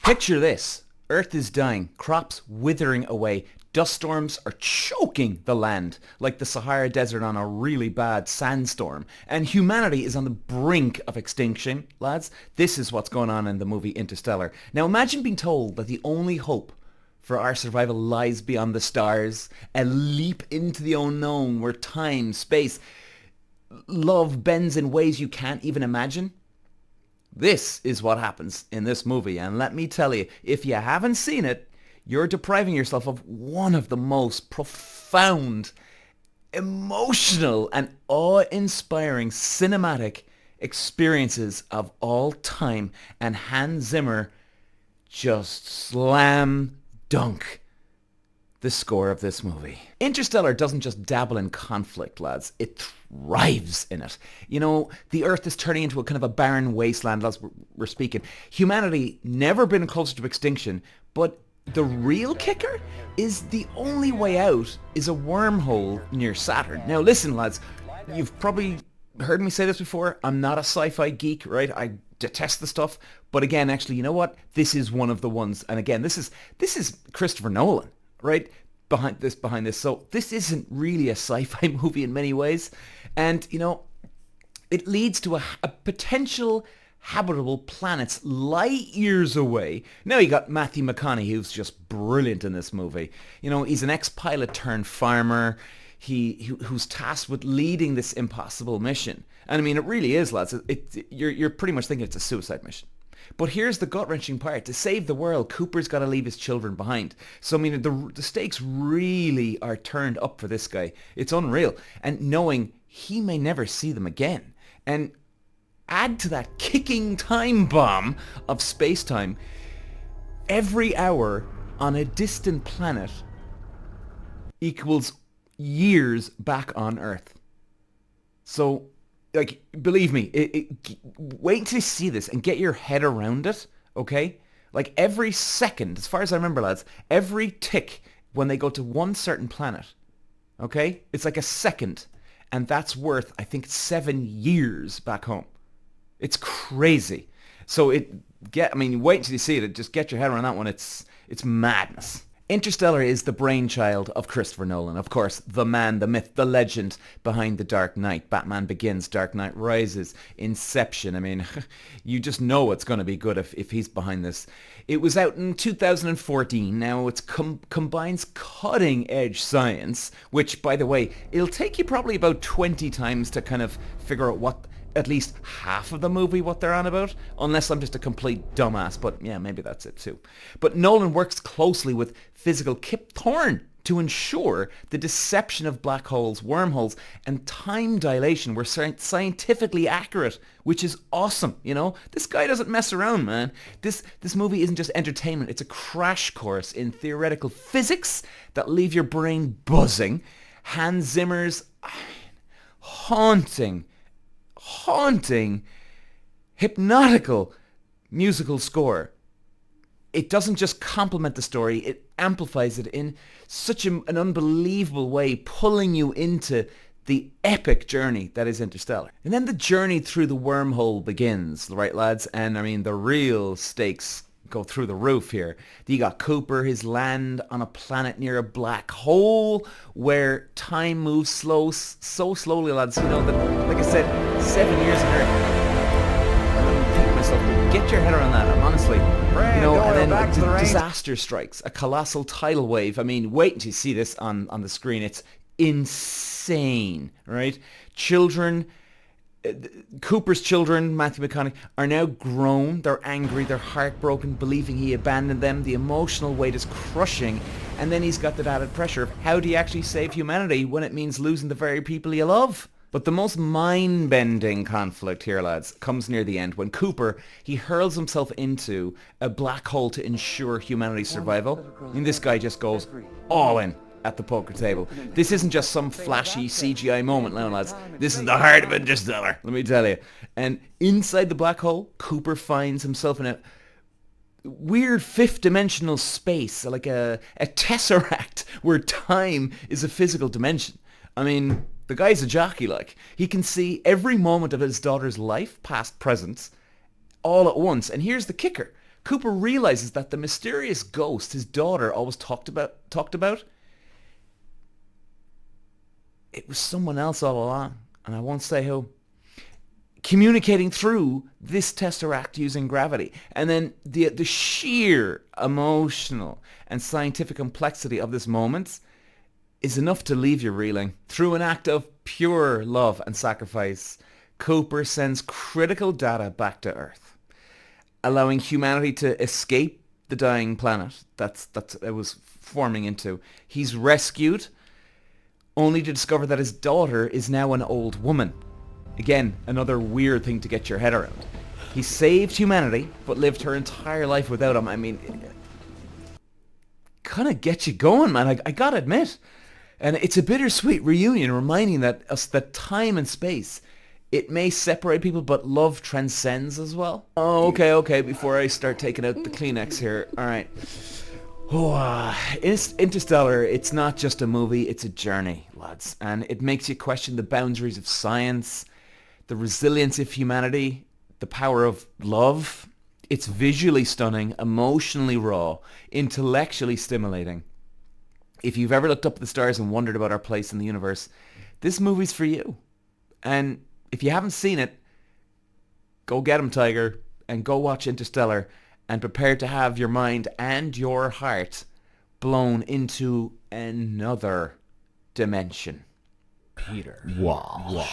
Picture this. Earth is dying, crops withering away, dust storms are choking the land like the Sahara Desert on a really bad sandstorm, and humanity is on the brink of extinction, lads. This is what's going on in the movie Interstellar. Now imagine being told that the only hope for our survival lies beyond the stars, a leap into the unknown where time, space, love bends in ways you can't even imagine. This is what happens in this movie, and let me tell you, if you haven't seen it, you're depriving yourself of one of the most profound, emotional, and awe-inspiring cinematic experiences of all time, and Hans Zimmer just slam dunk the score of this movie. Interstellar doesn't just dabble in conflict, lads. It thrives in it. You know, the Earth is turning into a kind of a barren wasteland as we're speaking. Humanity never been closer to extinction, but the real kicker is the only way out is a wormhole near Saturn. Now listen, lads, you've probably heard me say this before. I'm not a sci-fi geek, right? I detest the stuff. But again, actually, you know what? This is one of the ones. And again, this is Christopher Nolan, right? Behind this. So this isn't really a sci-fi movie in many ways. And, you know, it leads to a potential habitable planets light years away. Now you got Matthew McConaughey, who's just brilliant in this movie. You know, he's an ex-pilot turned farmer. Who's tasked with leading this impossible mission. And I mean, it really is, lads. You're pretty much thinking it's a suicide mission. But here's the gut-wrenching part. To save the world, Cooper's got to leave his children behind. So, I mean, the stakes really are turned up for this guy. It's unreal. And knowing he may never see them again. And add to that kicking time bomb of space-time, every hour on a distant planet equals years back on Earth. So, like, believe me, wait until you see this and get your head around it, okay? Like, every second, as far as I remember, lads, every tick when they go to one certain planet, okay? It's like a second, and that's worth, I think, 7 years back home. It's crazy. So wait until you see it. Just get your head around that one. It's madness. Interstellar is the brainchild of Christopher Nolan. Of course, the man, the myth, the legend behind The Dark Knight. Batman Begins, Dark Knight Rises, Inception. I mean, you just know it's going to be good if he's behind this. It was out in 2014. Now, it combines cutting-edge science, which, by the way, it'll take you probably about 20 times to kind of figure out what at least half of the movie what they're on about, unless I'm just a complete dumbass, but yeah, maybe that's it too. But Nolan works closely with physical Kip Thorne to ensure the deception of black holes, wormholes, and time dilation were scientifically accurate, which is awesome, you know? This guy doesn't mess around, man. This movie isn't just entertainment, it's a crash course in theoretical physics that leave your brain buzzing. Hans Zimmer's haunting, hypnotical musical score. It doesn't just complement the story, it amplifies it in such an unbelievable way, pulling you into the epic journey that is Interstellar. And then the journey through the wormhole begins, right, lads? And I mean, the real stakes go through the roof here. You got Cooper, his land on a planet near a black hole where time moves so slowly, lads. You know, that, like I said, 7 years on Earth. I'm thinking to myself, get your head around that, honestly. You know, and then disaster strikes, a colossal tidal wave. I mean, wait until you see this on the screen. It's insane, right? Cooper's children, Matthew McConaughey, are now grown. They're angry, they're heartbroken, believing he abandoned them. The emotional weight is crushing. And then he's got that added pressure of how do you actually save humanity when it means losing the very people you love? But the most mind-bending conflict here, lads, comes near the end when Cooper, he hurls himself into a black hole to ensure humanity's survival. And this guy just goes all in at the poker table. This isn't just some flashy CGI moment now, lads. This is the heart of Interstellar, let me tell you. And inside the black hole, Cooper finds himself in a weird fifth-dimensional space, like a tesseract where time is a physical dimension. I mean, the guy's a jockey, like. He can see every moment of his daughter's life, past, present, all at once. And here's the kicker. Cooper realizes that the mysterious ghost his daughter always talked about, it was someone else all along, and I won't say who, communicating through this tesseract using gravity. And then the sheer emotional and scientific complexity of this moment is enough to leave you reeling. Through an act of pure love and sacrifice, Cooper sends critical data back to Earth, allowing humanity to escape the dying planet that's it was forming into. He's rescued, only to discover that his daughter is now an old woman. Again, another weird thing to get your head around. He saved humanity, but lived her entire life without him. I mean, kind of gets you going, man. I gotta admit. And it's a bittersweet reunion, reminding us that time and space, it may separate people, but love transcends as well. Oh, okay. Before I start taking out the Kleenex here. All right. Interstellar, it's not just a movie, it's a journey, lads. And it makes you question the boundaries of science, the resilience of humanity, the power of love. It's visually stunning, emotionally raw, intellectually stimulating. If you've ever looked up at the stars and wondered about our place in the universe, this movie's for you. And if you haven't seen it, go get 'em, Tiger, and go watch Interstellar, and prepare to have your mind and your heart blown into another dimension. Peter. Wow.